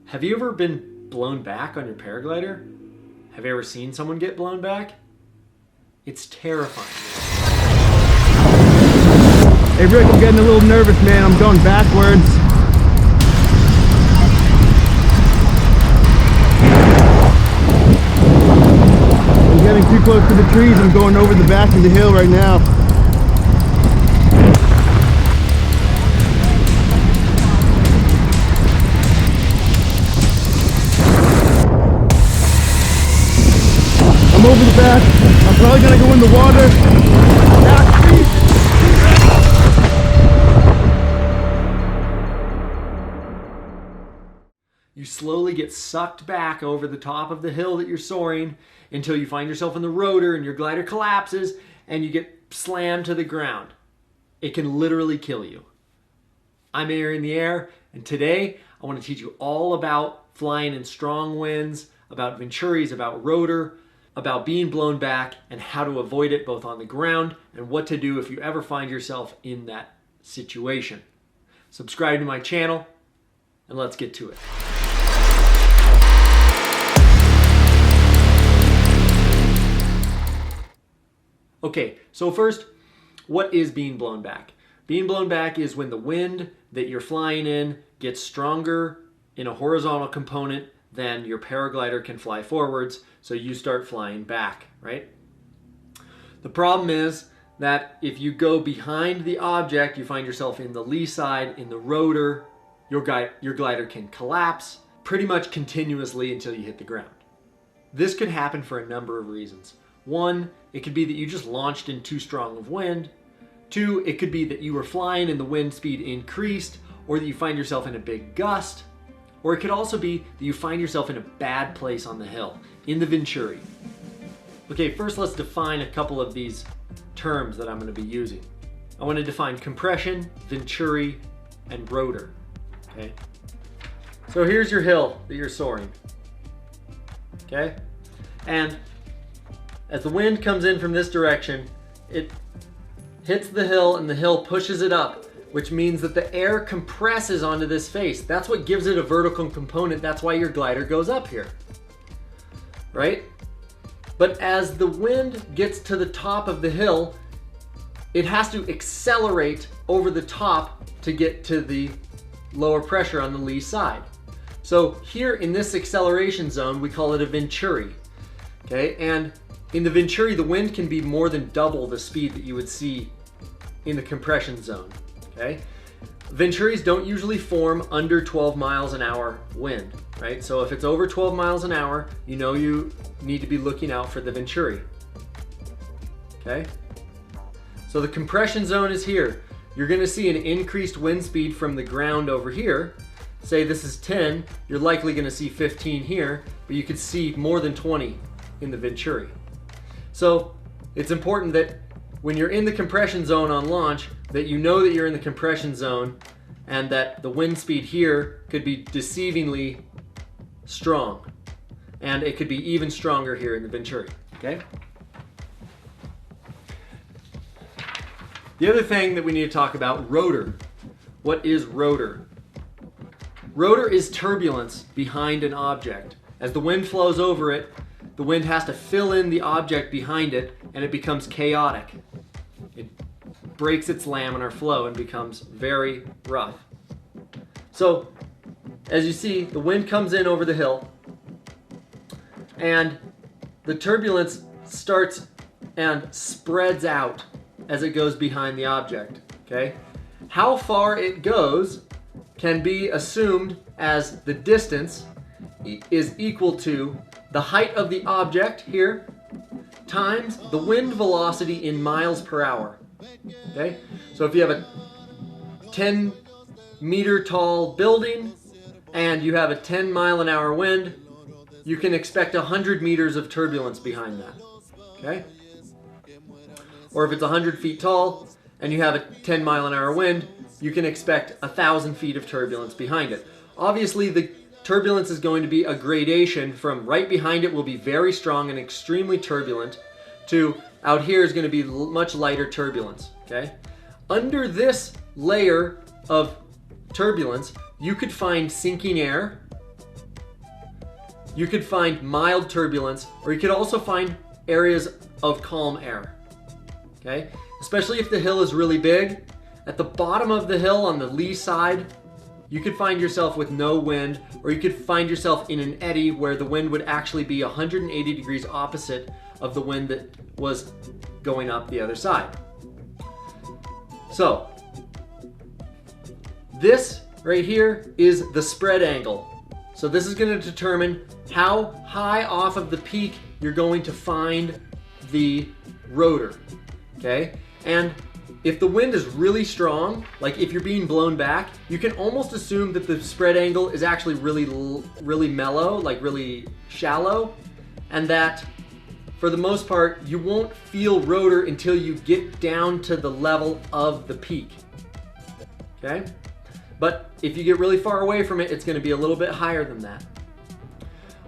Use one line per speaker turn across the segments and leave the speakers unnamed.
Have you ever been blown back on your paraglider? Have you ever seen someone get blown back? It's terrifying.
Hey Rick, I'm getting a little nervous, man. I'm going backwards. I'm getting too close to the trees. I'm going over the back of the hill right now. I'm over the back. I'm probably gonna go in the water.
You slowly get sucked back over the top of the hill that you're soaring until you find yourself in the rotor and your glider collapses and you get slammed to the ground. It can literally kill you. I'm Air in the Air, and today I want to teach you all about flying in strong winds, about venturis, about rotor, about being blown back and how to avoid it both on the ground and what to do if you ever find yourself in that situation. Subscribe to my channel and let's get to it. Okay, so first, what is being blown back? Being blown back is when the wind that you're flying in gets stronger in a horizontal component than your paraglider can fly forwards, so you start flying back, right? The problem is that if you go behind the object, you find yourself in the lee side, in the rotor, your glider can collapse pretty much continuously until you hit the ground. This could happen for a number of reasons. One, it could be that you just launched in too strong of wind. Two, it could be that you were flying and the wind speed increased, or that you find yourself in a big gust. Or it could also be that you find yourself in a bad place on the hill, in the venturi. Okay, first let's define a couple of these terms that I'm going to be using. I want to define compression, venturi, and rotor. Okay? So here's your hill that you're soaring. Okay? And as the wind comes in from this direction, it hits the hill and the hill pushes it up, which means that the air compresses onto this face. That's what gives it a vertical component. That's why your glider goes up here, right? But as the wind gets to the top of the hill, it has to accelerate over the top to get to the lower pressure on the lee side. So here in this acceleration zone, we call it a venturi, okay? And in the venturi, the wind can be more than double the speed that you would see in the compression zone. Okay? Venturis don't usually form under 12 miles an hour wind, right? So if it's over 12 miles an hour, you know you need to be looking out for the venturi. Okay? So the compression zone is here. You're going to see an increased wind speed from the ground over here. Say this is 10, you're likely going to see 15 here, but you could see more than 20 in the venturi. So it's important that when you're in the compression zone on launch, that you know that you're in the compression zone and that the wind speed here could be deceivingly strong. And it could be even stronger here in the venturi, okay? The other thing that we need to talk about, rotor. What is rotor? Rotor is turbulence behind an object. As the wind flows over it, the wind has to fill in the object behind it and it becomes chaotic. It breaks its laminar flow and becomes very rough. So, as you see, the wind comes in over the hill and the turbulence starts and spreads out as it goes behind the object, okay? How far it goes can be assumed as the distance is equal to the height of the object here times the wind velocity in miles per hour. Okay? So if you have a 10 meter tall building and you have a 10 mile an hour wind, you can expect 100 meters of turbulence behind that. Okay? Or if it's 100 feet tall and you have a 10 mile an hour wind, you can expect 1,000 feet of turbulence behind it. Obviously, the turbulence is going to be a gradation from right behind it will be very strong and extremely turbulent to out here is going to be much lighter turbulence, okay? Under this layer of turbulence, you could find sinking air you could find mild turbulence, or you could also find areas of calm air. Okay? Especially if the hill is really big. At the bottom of the hill on the lee side, you could find yourself with no wind, or you could find yourself in an eddy where the wind would actually be 180 degrees opposite of the wind that was going up the other side. So, this right here is the spread angle. So this is going to determine how high off of the peak you're going to find the rotor. Okay? And if the wind is really strong, like if you're being blown back, you can almost assume that the spread angle is actually really mellow, like really shallow, and that for the most part, you won't feel rotor until you get down to the level of the peak. Okay? But if you get really far away from it, it's going to be a little bit higher than that.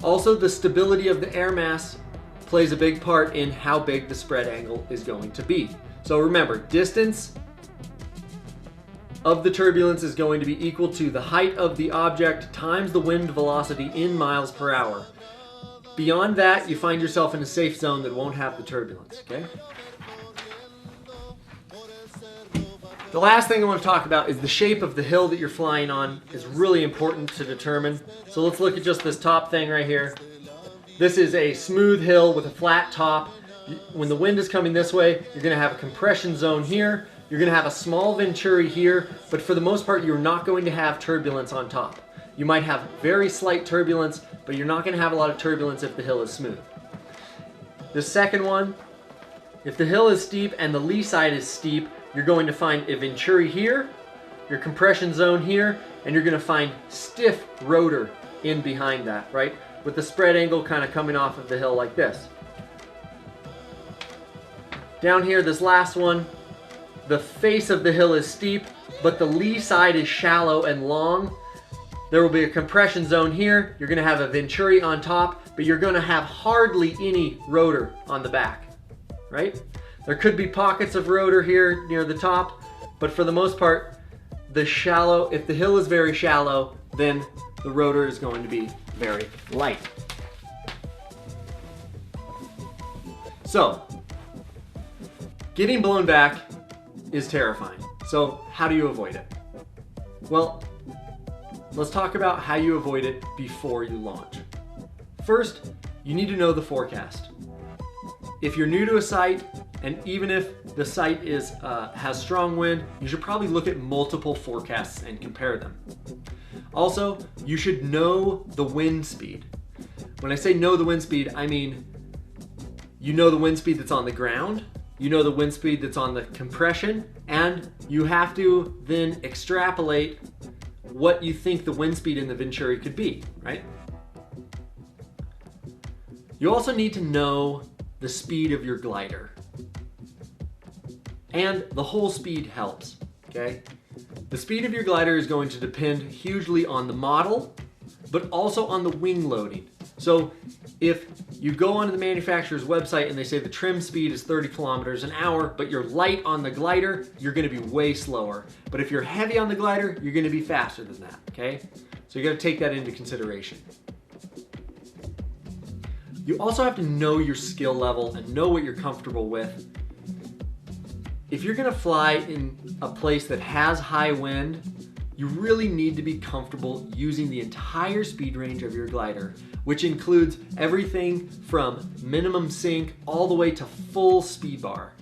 Also, the stability of the air mass plays a big part in how big the spread angle is going to be. So remember, distance of the turbulence is going to be equal to the height of the object times the wind velocity in miles per hour. Beyond that, you find yourself in a safe zone that won't have the turbulence, okay? The last thing I want to talk about is the shape of the hill that you're flying on is really important to determine. So let's look at just this top thing right here. This is a smooth hill with a flat top. When the wind is coming this way, you're going to have a compression zone here. You're going to have a small venturi here, but for the most part, you're not going to have turbulence on top. You might have very slight turbulence, but you're not going to have a lot of turbulence if the hill is smooth. The second one, if the hill is steep and the lee side is steep, you're going to find a venturi here, your compression zone here, and you're going to find stiff rotor in behind that, right? With the spread angle kind of coming off of the hill like this. Down here, this last one, the face of the hill is steep, but the lee side is shallow and long. There will be a compression zone here. You're going to have a venturi on top, but you're going to have hardly any rotor on the back, right? There could be pockets of rotor here near the top, but for the most part, if the hill is very shallow, then the rotor is going to be very light. So, getting blown back is terrifying. So how do you avoid it? Well, let's talk about how you avoid it before you launch. First, you need to know the forecast. If you're new to a site, and even if the site has strong wind, you should probably look at multiple forecasts and compare them. Also, you should know the wind speed. When I say know the wind speed, I mean you know the wind speed that's on the ground, you know the wind speed that's on the compression, and you have to then extrapolate what you think the wind speed in the venturi could be, right? You also need to know the speed of your glider. And the whole speed helps, okay? The speed of your glider is going to depend hugely on the model, but also on the wing loading. So if you go onto the manufacturer's website and they say the trim speed is 30 kilometers an hour, but you're light on the glider, you're going to be way slower. But if you're heavy on the glider, you're going to be faster than that, okay? So you got to take that into consideration. You also have to know your skill level and know what you're comfortable with. If you're going to fly in a place that has high wind, you really need to be comfortable using the entire speed range of your glider, which includes everything from minimum sync all the way to full speed bar.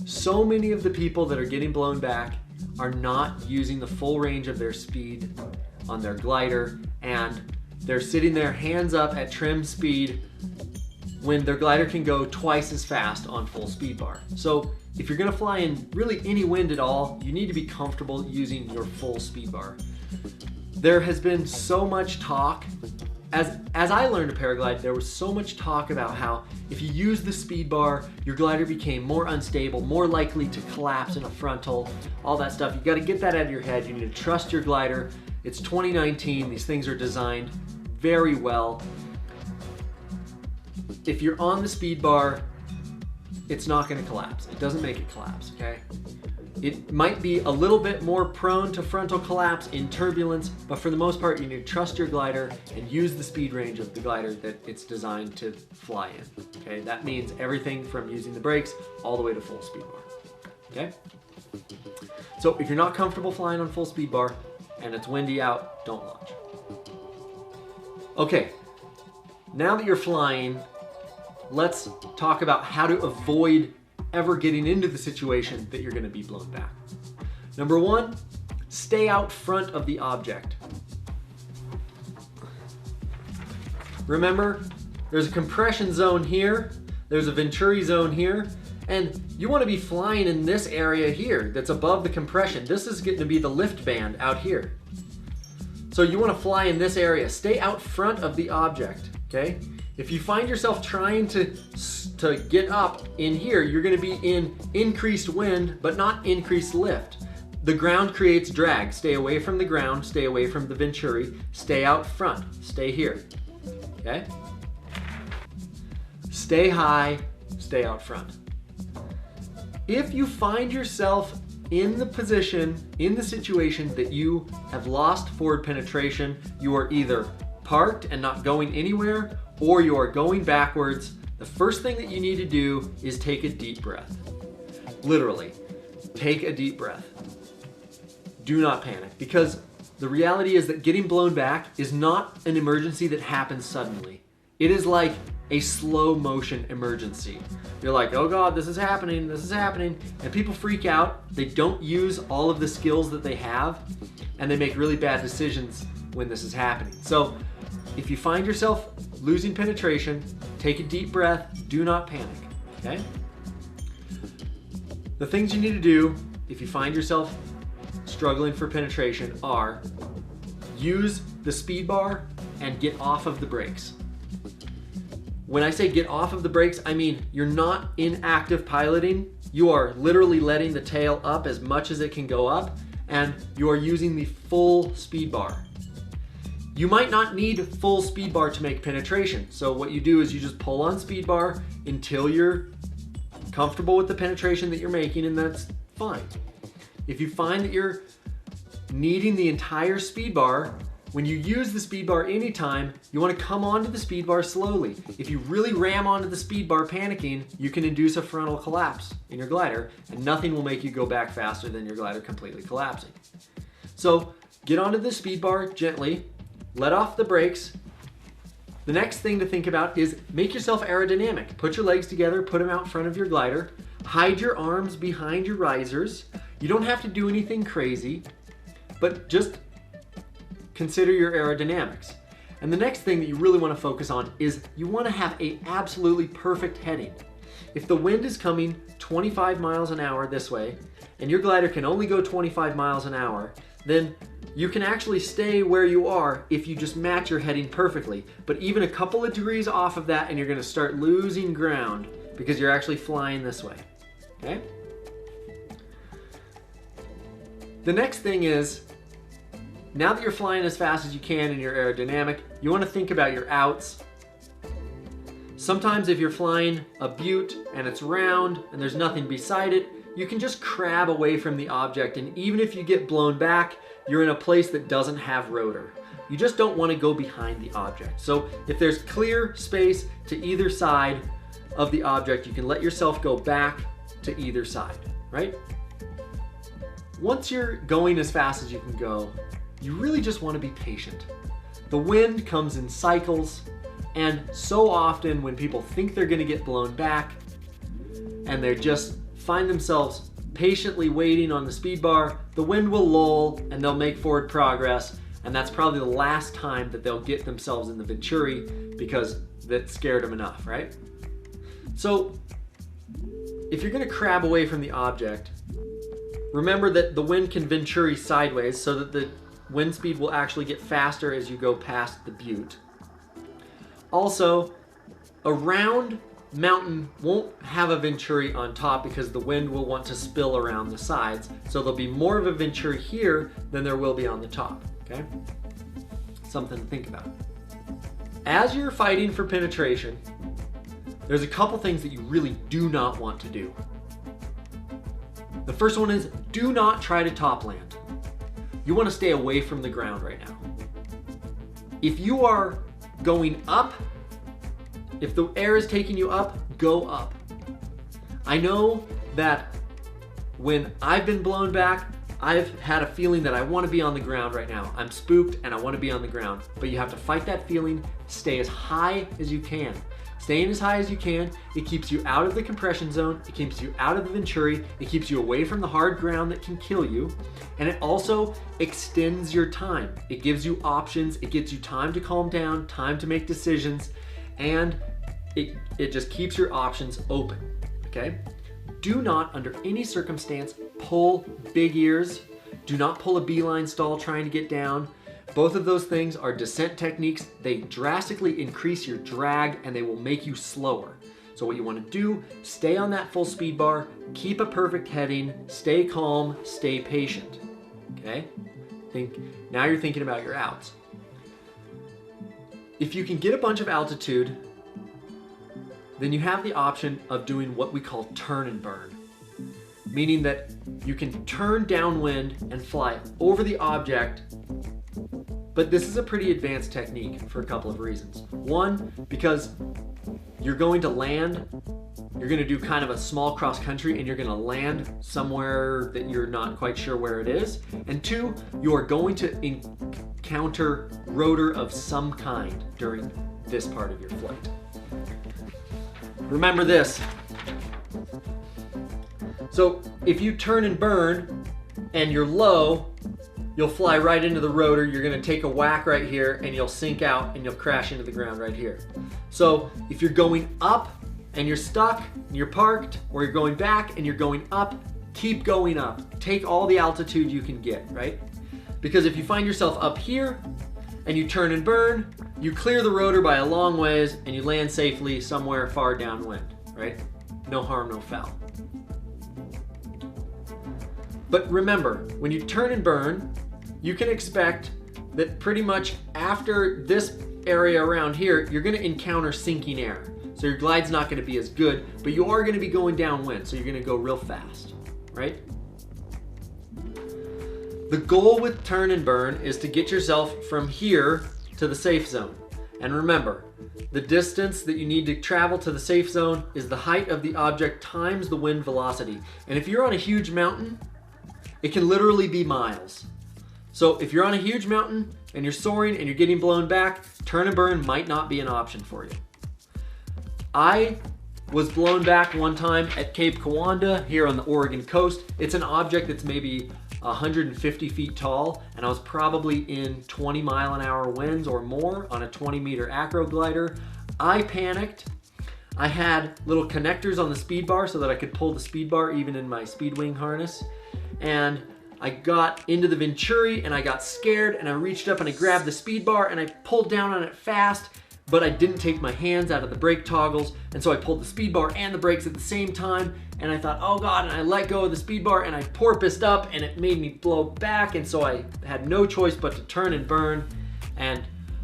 So many of the people that are getting blown back are not using the full range of their speed on their glider, and they're sitting there hands up at trim speed when their glider can go twice as fast on full speed bar. So if you're going to fly in really any wind at all, you need to be comfortable using your full speed bar. There has been so much talk, as I learned to paraglide, there was so much talk about how if you use the speed bar, your glider became more unstable, more likely to collapse in a frontal, all that stuff. You got to get that out of your head. You need to trust your glider. It's 2019. These things are designed very well. If you're on the speed bar, it's not going to collapse. It doesn't make it collapse, okay? It might be a little bit more prone to frontal collapse in turbulence, but for the most part, you need to trust your glider and use the speed range of the glider that it's designed to fly in. Okay, that means everything from using the brakes all the way to full speed bar. Okay? So if you're not comfortable flying on full speed bar and it's windy out, don't launch. Okay, now that you're flying, let's talk about how to avoid ever getting into the situation that you're going to be blown back. Number one, stay out front of the object. Remember, there's a compression zone here, there's a venturi zone here, and you want to be flying in this area here that's above the compression. This is going to be the lift band out here. So you want to fly in this area. Stay out front of the object, okay? If you find yourself trying to get up in here, you're going to be in increased wind, but not increased lift. The ground creates drag. Stay away from the ground, stay away from the venturi, stay out front, stay here, okay? Stay high, stay out front. If you find yourself in the position, in the situation that you have lost forward penetration, you are either parked and not going anywhere, or you are going backwards, the first thing that you need to do is take a deep breath. Literally, take a deep breath. Do not panic, because the reality is that getting blown back is not an emergency that happens suddenly. It is like a slow motion emergency. You're like, oh God, this is happening, and people freak out. They don't use all of the skills that they have, and they make really bad decisions when this is happening. So if you find yourself losing penetration, take a deep breath, do not panic, okay? The things you need to do if you find yourself struggling for penetration are use the speed bar and get off of the brakes. When I say get off of the brakes, I mean you're not in active piloting. You are literally letting the tail up as much as it can go up, and you are using the full speed bar. You might not need full speed bar to make penetration. So what you do is you just pull on speed bar until you're comfortable with the penetration that you're making, and that's fine. If you find that you're needing the entire speed bar, when you use the speed bar anytime, you want to come onto the speed bar slowly. If you really ram onto the speed bar panicking, you can induce a frontal collapse in your glider, and nothing will make you go back faster than your glider completely collapsing. So get onto the speed bar gently, let off the brakes. The next thing to think about is make yourself aerodynamic. Put your legs together, put them out in front of your glider, hide your arms behind your risers. You don't have to do anything crazy, but just consider your aerodynamics. And the next thing that you really want to focus on is you want to have an absolutely perfect heading. If the wind is coming 25 miles an hour this way, and your glider can only go 25 miles an hour, then you can actually stay where you are if you just match your heading perfectly. But even a couple of degrees off of that and you're going to start losing ground because you're actually flying this way, okay? The next thing is, now that you're flying as fast as you can and you're aerodynamic, you want to think about your outs. Sometimes if you're flying a butte and it's round and there's nothing beside it, you can just crab away from the object, and even if you get blown back, you're in a place that doesn't have rotor. You just don't want to go behind the object. So if there's clear space to either side of the object, you can let yourself go back to either side, right? Once you're going as fast as you can go, you really just want to be patient. The wind comes in cycles, and so often when people think they're going to get blown back and they just find themselves patiently waiting on the speed bar, the wind will lull and they'll make forward progress, and that's probably the last time that they'll get themselves in the venturi because that scared them enough, right? So if you're going to crab away from the object, remember that the wind can venturi sideways so that the wind speed will actually get faster as you go past the butte. Also, a round mountain won't have a venturi on top because the wind will want to spill around the sides, so there'll be more of a venturi here than there will be on the top, okay? Something to think about. As you're fighting for penetration, there's a couple things that you really do not want to do. The first one is do not try to top land. You want to stay away from the ground right now. If you are going up, if the air is taking you up, go up. I know that when I've been blown back, I've had a feeling that I want to be on the ground right now. I'm spooked and I want to be on the ground. But you have to fight that feeling, stay as high as you can. Staying as high as you can, it keeps you out of the compression zone, it keeps you out of the venturi, it keeps you away from the hard ground that can kill you, and it also extends your time. It gives you options, it gives you time to calm down, time to make decisions, and it just keeps your options open, okay? Do not, under any circumstance, pull big ears. Do not pull a beeline stall trying to get down. Both of those things are descent techniques. They drastically increase your drag and they will make you slower. So what you want to do, stay on that full speed bar, keep a perfect heading, stay calm, stay patient, okay? Now you're thinking about your outs. If you can get a bunch of altitude, then you have the option of doing what we call turn and burn, meaning that you can turn downwind and fly over the object, but this is a pretty advanced technique for a couple of reasons. One, because you're going to land, you're going to do kind of a small cross country and you're going to land somewhere that you're not quite sure where it is. And two, you are going to encounter rotor of some kind during this part of your flight. Remember this. So if you turn and burn and you're low, you'll fly right into the rotor. You're gonna take a whack right here and you'll sink out and you'll crash into the ground right here. So if you're going up and you're stuck and you're parked, or you're going back and you're going up, keep going up. Take all the altitude you can get, right? Because if you find yourself up here and you turn and burn, you clear the rotor by a long ways and you land safely somewhere far downwind, right? No harm, no foul. But remember, when you turn and burn, you can expect that pretty much after this area around here, you're gonna encounter sinking air. So your glide's not gonna be as good, but you are gonna be going downwind, so you're gonna go real fast, right? The goal with turn and burn is to get yourself from here to the safe zone. And remember, the distance that you need to travel to the safe zone is the height of the object times the wind velocity. And if you're on a huge mountain, it can literally be miles. So if you're on a huge mountain and you're soaring and you're getting blown back, turn and burn might not be an option for you. I was blown back one time at Cape Kiwanda here on the Oregon coast. It's an object that's maybe 150 feet tall, and I was probably in 20 mile-an-hour winds or more on a 20-meter acro glider. I panicked. I had little connectors on the speed bar so that I could pull the speed bar even in my speed wing harness. And I got into the venturi and I got scared and I reached up and I grabbed the speed bar and I pulled down on it fast, but I didn't take my hands out of the brake toggles, and so I pulled the speed bar and the brakes at the same time, and I thought, oh God, and I let go of the speed bar and I porpoised up and it made me blow back, and so I had no choice but to turn and burn, and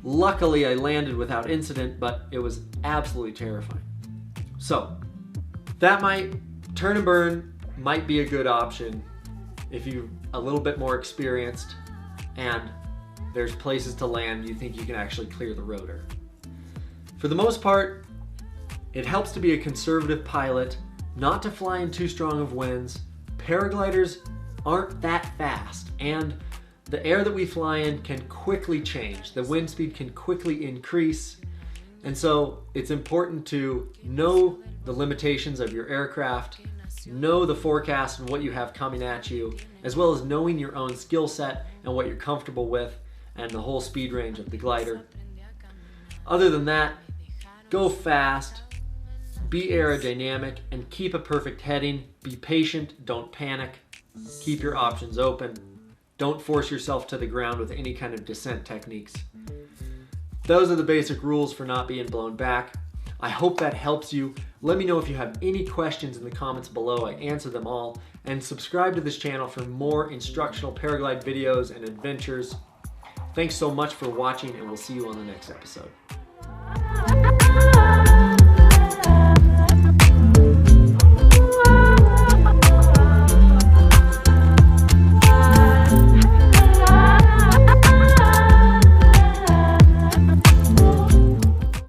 luckily I landed without incident, but it was absolutely terrifying. So turn and burn might be a good option if you're a little bit more experienced and there's places to land you think you can actually clear the rotor. For the most part, it helps to be a conservative pilot, not to fly in too strong of winds. Paragliders aren't that fast, and the air that we fly in can quickly change. The wind speed can quickly increase, and so it's important to know the limitations of your aircraft, know the forecast and what you have coming at you, as well as knowing your own skill set and what you're comfortable with and the whole speed range of the glider. Other than that, go fast, be aerodynamic, and keep a perfect heading. Be patient, don't panic, keep your options open. Don't force yourself to the ground with any kind of descent techniques. Those are the basic rules for not being blown back. I hope that helps you. Let me know if you have any questions in the comments below. I answer them all. And subscribe to this channel for more instructional paraglide videos and adventures. Thanks so much for watching, and we'll see you on the next episode.